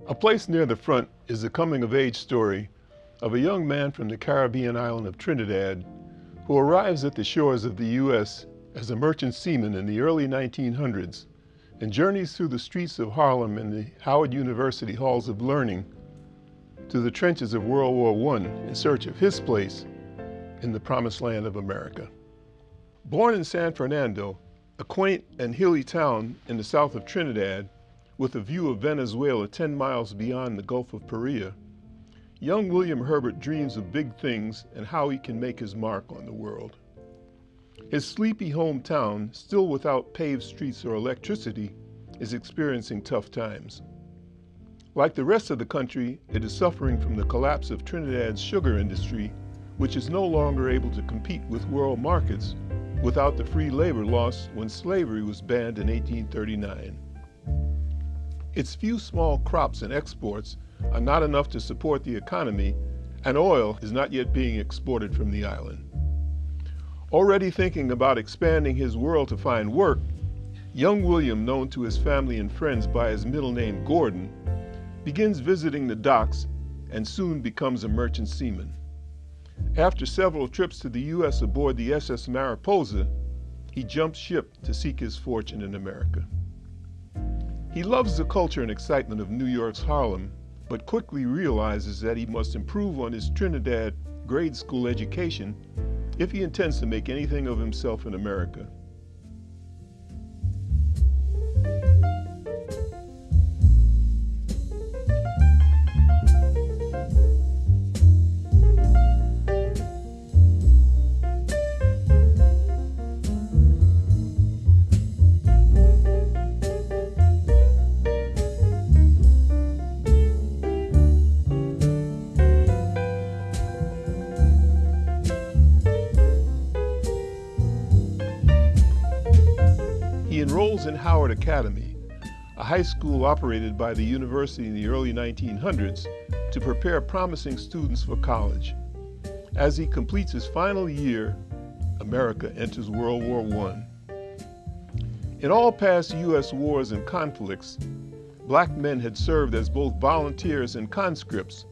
A Place Near the Front is a coming-of-age story of a young man from the Caribbean island of Trinidad who arrives at the shores of the U.S. as a merchant seaman in the early 1900s and journeys through the streets of Harlem and the Howard University halls of learning to the trenches of World War I in search of his place in the promised land of America. Born in San Fernando, a quaint and hilly town in the south of Trinidad, with a view of Venezuela 10 miles beyond the Gulf of Paria, young William Herbert dreams of big things and how he can make his mark on the world. His sleepy hometown, still without paved streets or electricity, is experiencing tough times. Like the rest of the country, it is suffering from the collapse of Trinidad's sugar industry, which is no longer able to compete with world markets without the free labor lost when slavery was banned in 1839. Its few small crops and exports are not enough to support the economy, and oil is not yet being exported from the island. Already thinking about expanding his world to find work, young William, known to his family and friends by his middle name Gordon, begins visiting the docks and soon becomes a merchant seaman. After several trips to the U.S. aboard the SS Mariposa, he jumps ship to seek his fortune in America. He loves the culture and excitement of New York's Harlem, but quickly realizes that he must improve on his Trinidad grade school education if he intends to make anything of himself in America. He enrolls in Howard Academy, a high school operated by the university in the early 1900s to prepare promising students for college. As he completes his final year, America enters World War I. In all past U.S. wars and conflicts, black men had served as both volunteers and conscripts,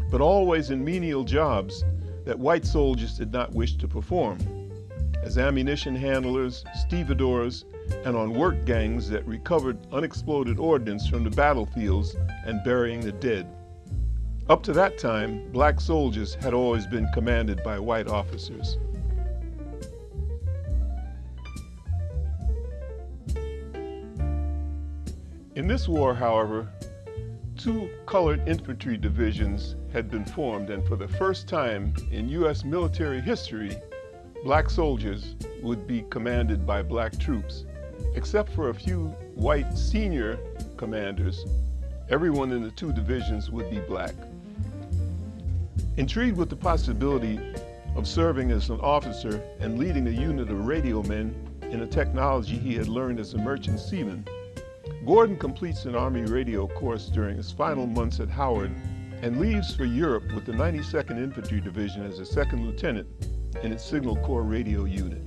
but always in menial jobs that white soldiers did not wish to perform, as ammunition handlers, stevedores, and on work gangs that recovered unexploded ordnance from the battlefields and burying the dead. Up to that time, black soldiers had always been commanded by white officers. In this war, however, two colored infantry divisions had been formed, and for the first time in U.S. military history, black soldiers would be commanded by black troops. Except for a few white senior commanders, everyone in the two divisions would be black. Intrigued with the possibility of serving as an officer and leading a unit of radio men in a technology he had learned as a merchant seaman, Gordon completes an Army radio course during his final months at Howard and leaves for Europe with the 92nd Infantry Division as a second lieutenant in its Signal Corps radio unit.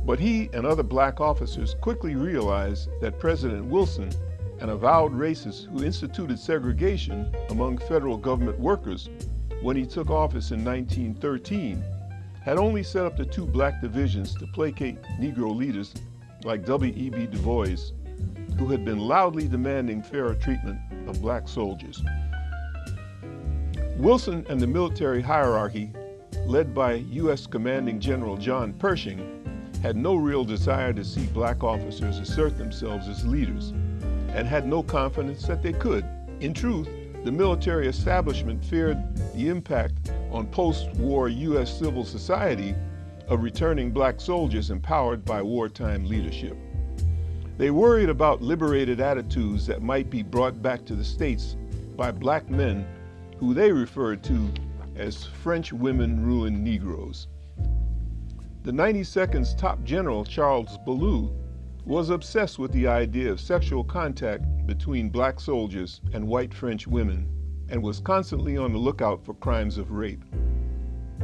But he and other black officers quickly realized that President Wilson, an avowed racist who instituted segregation among federal government workers when he took office in 1913, had only set up the two black divisions to placate Negro leaders like W.E.B. Du Bois, who had been loudly demanding fairer treatment of black soldiers. Wilson and the military hierarchy, led by U.S. Commanding General John Pershing, had no real desire to see black officers assert themselves as leaders, and had no confidence that they could. In truth, the military establishment feared the impact on post-war U.S. civil society of returning black soldiers empowered by wartime leadership. They worried about liberated attitudes that might be brought back to the States by black men who they referred to as French women ruling Negroes. The 92nd's top general, Charles Ballou, was obsessed with the idea of sexual contact between black soldiers and white French women, and was constantly on the lookout for crimes of rape.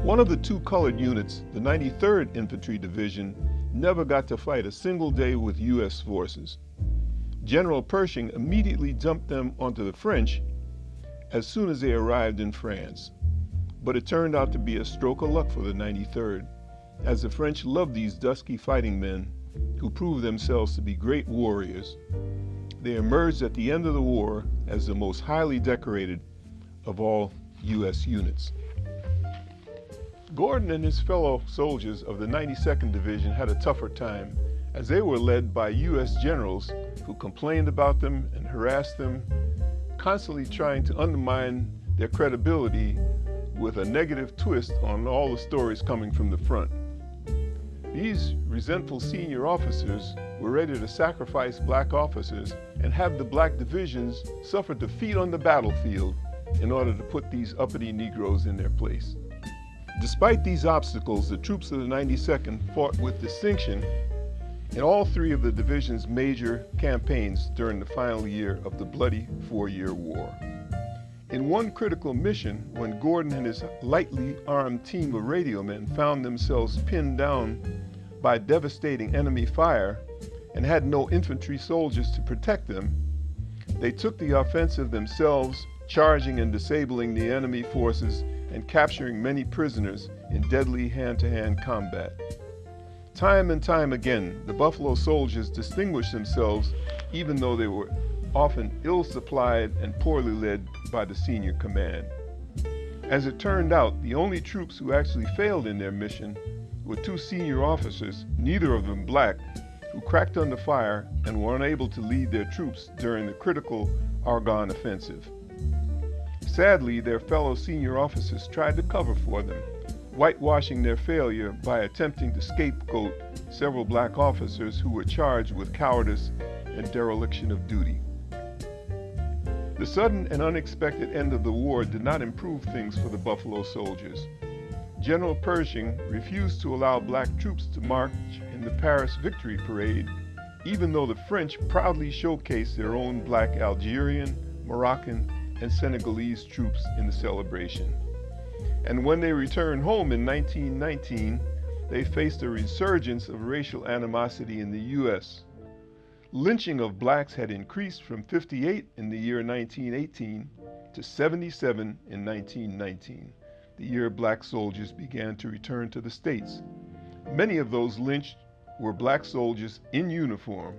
One of the two colored units, the 93rd Infantry Division, never got to fight a single day with U.S. forces. General Pershing immediately dumped them onto the French as soon as they arrived in France. But it turned out to be a stroke of luck for the 93rd, as the French loved these dusky fighting men who proved themselves to be great warriors. They emerged at the end of the war as the most highly decorated of all U.S. units. Gordon and his fellow soldiers of the 92nd Division had a tougher time, as they were led by U.S. generals who complained about them and harassed them, constantly trying to undermine their credibility with a negative twist on all the stories coming from the front. These resentful senior officers were ready to sacrifice black officers and have the black divisions suffer defeat on the battlefield in order to put these uppity Negroes in their place. Despite these obstacles, the troops of the 92nd fought with distinction in all three of the division's major campaigns during the final year of the bloody 4-year war. In one critical mission, when Gordon and his lightly armed team of radio men found themselves pinned down by devastating enemy fire and had no infantry soldiers to protect them, they took the offensive themselves, charging and disabling the enemy forces and capturing many prisoners in deadly hand-to-hand combat. Time and time again, the Buffalo Soldiers distinguished themselves, even though they were often ill-supplied and poorly led by the senior command. As it turned out, the only troops who actually failed in their mission were 2 senior officers, neither of them black, who cracked under fire and were unable to lead their troops during the critical Argonne offensive. Sadly, their fellow senior officers tried to cover for them, whitewashing their failure by attempting to scapegoat several black officers who were charged with cowardice and dereliction of duty. The sudden and unexpected end of the war did not improve things for the Buffalo Soldiers. General Pershing refused to allow black troops to march in the Paris Victory Parade, even though the French proudly showcased their own black Algerian, Moroccan, and Senegalese troops in the celebration. And when they returned home in 1919, they faced a resurgence of racial animosity in the U.S. Lynching of blacks had increased from 58 in the year 1918 to 77 in 1919, the year black soldiers began to return to the States. Many of those lynched were black soldiers in uniform.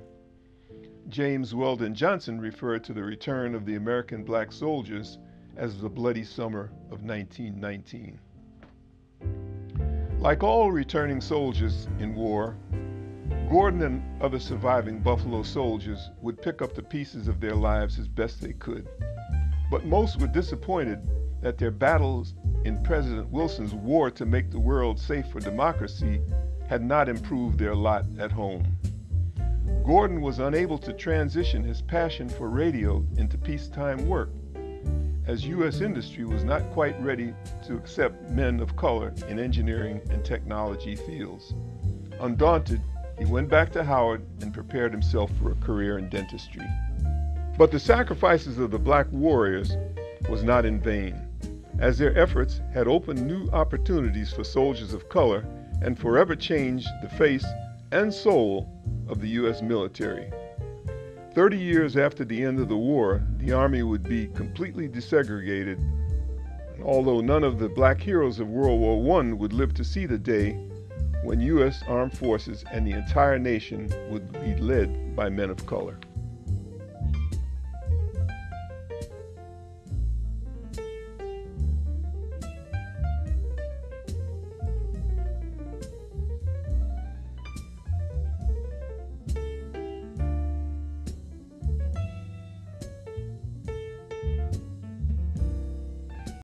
James Weldon Johnson referred to the return of the American black soldiers as the bloody summer of 1919. Like all returning soldiers in war, Gordon and other surviving Buffalo soldiers would pick up the pieces of their lives as best they could. But most were disappointed that their battles in President Wilson's war to make the world safe for democracy had not improved their lot at home. Gordon was unable to transition his passion for radio into peacetime work, as U.S. industry was not quite ready to accept men of color in engineering and technology fields. Undaunted, he went back to Howard and prepared himself for a career in dentistry. But the sacrifices of the black warriors was not in vain, as their efforts had opened new opportunities for soldiers of color and forever changed the face and soul of the U.S. military. 30 years after the end of the war, the Army would be completely desegregated, and although none of the black heroes of World War I would live to see the day when U.S. armed forces and the entire nation would be led by men of color.